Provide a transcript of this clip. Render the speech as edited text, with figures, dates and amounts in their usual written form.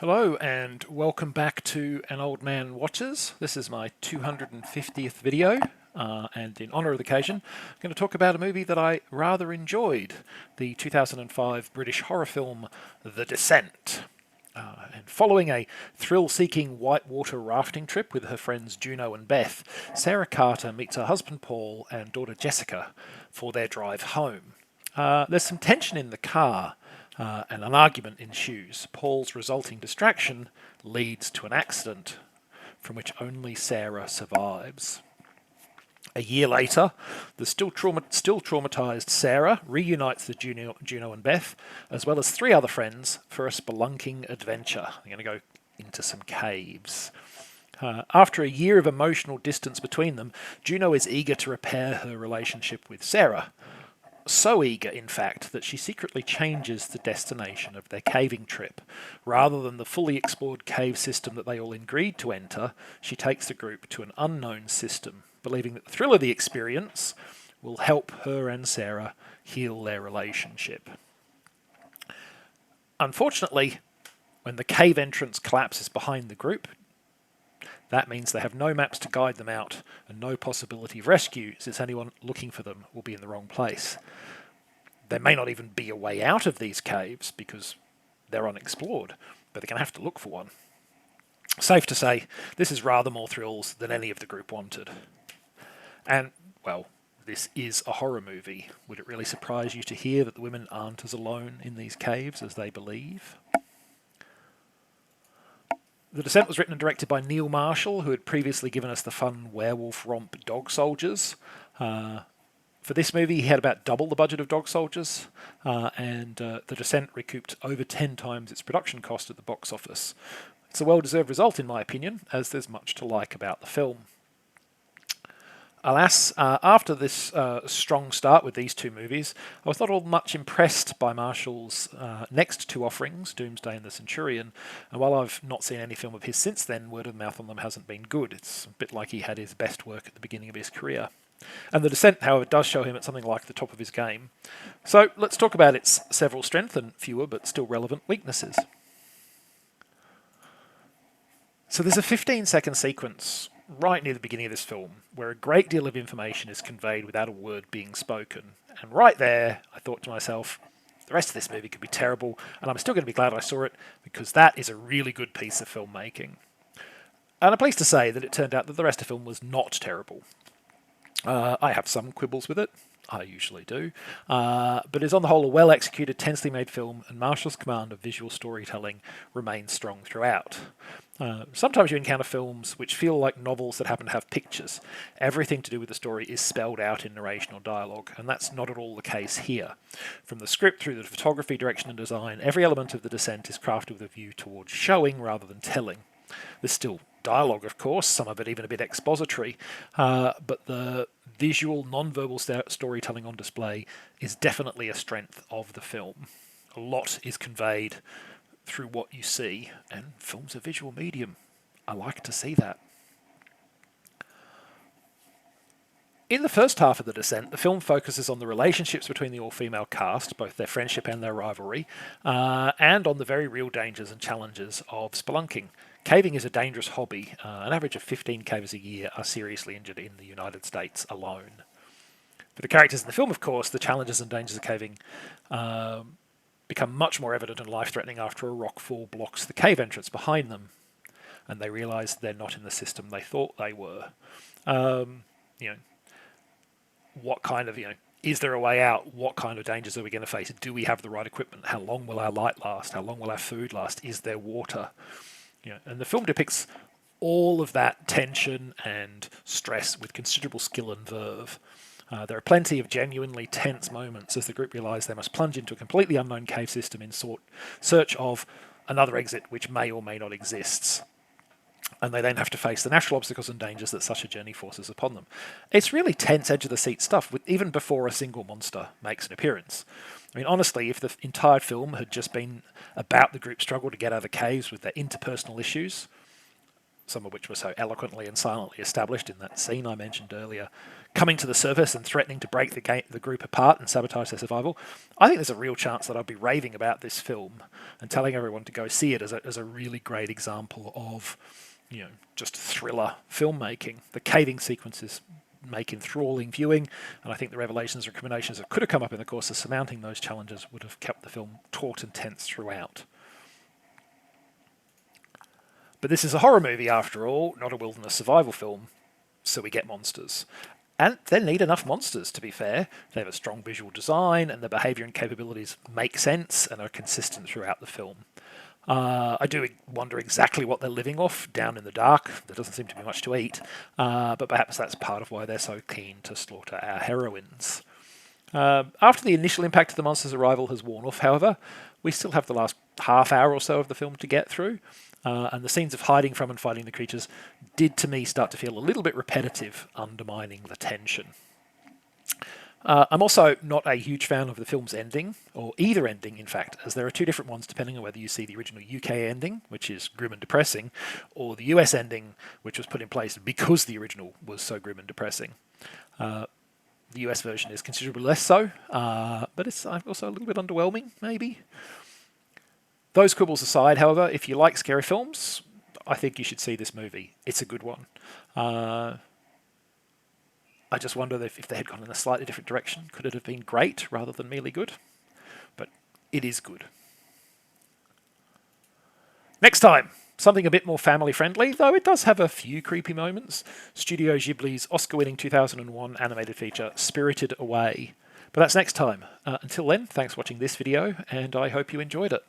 Hello and welcome back to An Old Man Watches. This is my 250th video, and in honour of the occasion, I'm going to talk about a movie that I rather enjoyed, the 2005 British horror film The Descent. And following a thrill-seeking whitewater rafting trip with her friends Juno and Beth, Sarah Carter meets her husband Paul and daughter Jessica for their drive home. There's some tension in the car, and an argument ensues. Paul's resulting distraction leads to an accident from which only Sarah survives. A year later, the still traumatized Sarah reunites with Juno and Beth, as well as three other friends, for a spelunking adventure. They're going to go into some caves. After a year of emotional distance between them, Juno is eager to repair her relationship with Sarah. So eager, in fact, that she secretly changes the destination of their caving trip. Rather than the fully explored cave system that they all agreed to enter, she takes the group to an unknown system, believing that the thrill of the experience will help her and Sarah heal their relationship. Unfortunately, when the cave entrance collapses behind the group, that means they have no maps to guide them out and no possibility of rescue, since anyone looking for them will be in the wrong place. There may not even be a way out of these caves because they're unexplored, but they're going to have to look for one. Safe to say, this is rather more thrills than any of the group wanted. And, well, this is a horror movie. Would it really surprise you to hear that the women aren't as alone in these caves as they believe? The Descent was written and directed by Neil Marshall, who had previously given us the fun werewolf romp Dog Soldiers. For this movie, he had about double the budget of Dog Soldiers, and The Descent recouped over 10 times its production cost at the box office. It's a well-deserved result, in my opinion, as there's much to like about the film. Alas, after this strong start with these two movies, I was not all much impressed by Marshall's next two offerings, Doomsday and The Centurion, and while I've not seen any film of his since then, word of mouth on them hasn't been good. It's a bit like he had his best work at the beginning of his career. And The Descent, however, does show him at something like the top of his game. So let's talk about its several strengths and fewer but still relevant weaknesses. So there's a 15-second sequence right near the beginning of this film where a great deal of information is conveyed without a word being spoken. And right there, I thought to myself, the rest of this movie could be terrible, and I'm still going to be glad I saw it because that is a really good piece of filmmaking. And I'm pleased to say that it turned out that the rest of the film was not terrible. I have some quibbles with it. I usually do. But it's on the whole a well-executed, tensely made film, and Marshall's command of visual storytelling remains strong throughout. Sometimes you encounter films which feel like novels that happen to have pictures. Everything to do with the story is spelled out in narration or dialogue, and that's not at all the case here. From the script through the photography, direction and design, every element of The Descent is crafted with a view towards showing rather than telling. There's still dialogue, of course, some of it even a bit expository, but the visual, non-verbal storytelling on display is definitely a strength of the film. A lot is conveyed through what you see, and film's a visual medium. I like to see that. In the first half of The Descent, the film focuses on the relationships between the all-female cast, both their friendship and their rivalry, and on the very real dangers and challenges of spelunking. Caving is a dangerous hobby. An average of 15 cavers a year are seriously injured in the United States alone. For the characters in the film, of course, the challenges and dangers of caving become much more evident and life-threatening after a rock fall blocks the cave entrance behind them, and they realise they're not in the system they thought they were. What kind of, is there a way out? What kind of dangers are we going to face? Do we have the right equipment? How long will our light last? How long will our food last? Is there water? And the film depicts all of that tension and stress with considerable skill and verve. There are plenty of genuinely tense moments as the group realise they must plunge into a completely unknown cave system in search of another exit which may or may not exist. And they then have to face the natural obstacles and dangers that such a journey forces upon them. It's really tense, edge-of-the-seat stuff, even before a single monster makes an appearance. I mean, honestly, if the entire film had just been about the group's struggle to get out of the caves with their interpersonal issues, some of which were so eloquently and silently established in that scene I mentioned earlier, coming to the surface and threatening to break the group apart and sabotage their survival, I think there's a real chance that I'll be raving about this film and telling everyone to go see it as a really great example of, just thriller filmmaking. The caving sequences make enthralling viewing, and I think the revelations and recriminations that could have come up in the course of surmounting those challenges would have kept the film taut and tense throughout. But this is a horror movie after all, not a wilderness survival film, so we get monsters. And they need enough monsters, to be fair. They have a strong visual design, and the behaviour and capabilities make sense and are consistent throughout the film. I do wonder exactly what they're living off down in the dark. There doesn't seem to be much to eat, but perhaps that's part of why they're so keen to slaughter our heroines. After the initial impact of the monster's arrival has worn off, however, we still have the last half hour or so of the film to get through, and the scenes of hiding from and fighting the creatures did to me start to feel a little bit repetitive, undermining the tension. I'm also not a huge fan of the film's ending, or either ending, in fact, as there are two different ones depending on whether you see the original UK ending, which is grim and depressing, or the US ending, which was put in place because the original was so grim and depressing. The US version is considerably less so, but it's also a little bit underwhelming, maybe. Those quibbles aside, however, if you like scary films, I think you should see this movie. It's a good one. I just wonder if they had gone in a slightly different direction, could it have been great rather than merely good? But it is good. Next time, something a bit more family-friendly, though it does have a few creepy moments. Studio Ghibli's Oscar-winning 2001 animated feature, Spirited Away. But that's next time. Until then, thanks for watching this video, and I hope you enjoyed it.